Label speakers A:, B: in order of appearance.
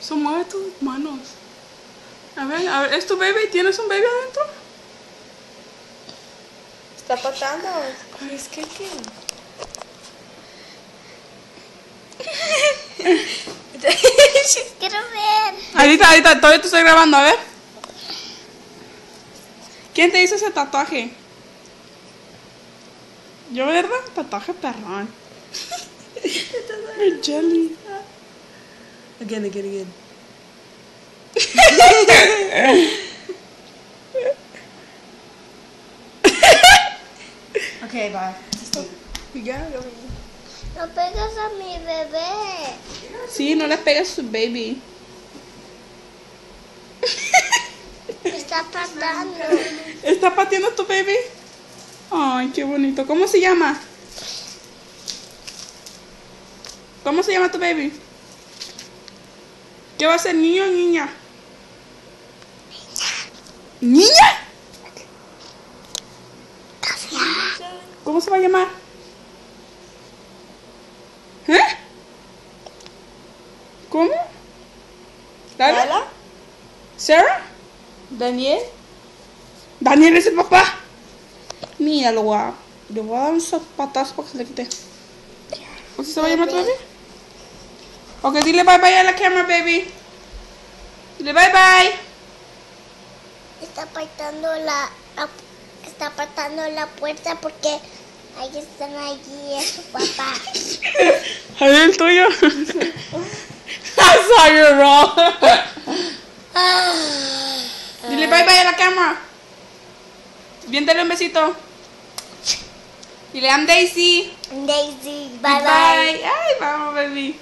A: So, mueve tus manos. A ver, ¿es tu baby? ¿Tienes un baby adentro?
B: Está patando. He's kicking.
C: Quiero ver.
A: Ahorita, todavía te estoy grabando, a ver. ¿Quién te hizo ese tatuaje? Yo, ¿verdad? Tatuaje perrón. El jelly.
B: Again. Okay, bye.
A: Ya,
C: No pegas a mi bebé.
A: sí, no le pegues a su baby.
C: Está patando.
A: ¿Está pateando a tu baby? Ay, qué bonito. ¿Cómo se llama? ¿Cómo se llama tu baby? ¿Qué va a ser, niño o niña? ¿Niña? ¿Cómo se va a llamar? ¿Eh? ¿Cómo? ¿Dale?
B: ¿Lala?
A: ¿Sarah?
B: ¿Daniel?
A: ¿Daniel es el papá? Mira, le voy a dar un zapatazo para que se le quite. ¿Cómo se va a llamar tu baby? Ok, dile bye bye a la cámara, baby. Dile bye bye.
C: Está patando la puerta porque ahí están allí su papá.
A: A ver el tuyo. I saw you wrong. Dile bye bye a la cámara. Bien, dale un besito. Dile I'm Daisy.
C: Daisy,
A: Bye
C: bye bye.
A: bye. Ay, vamos, baby.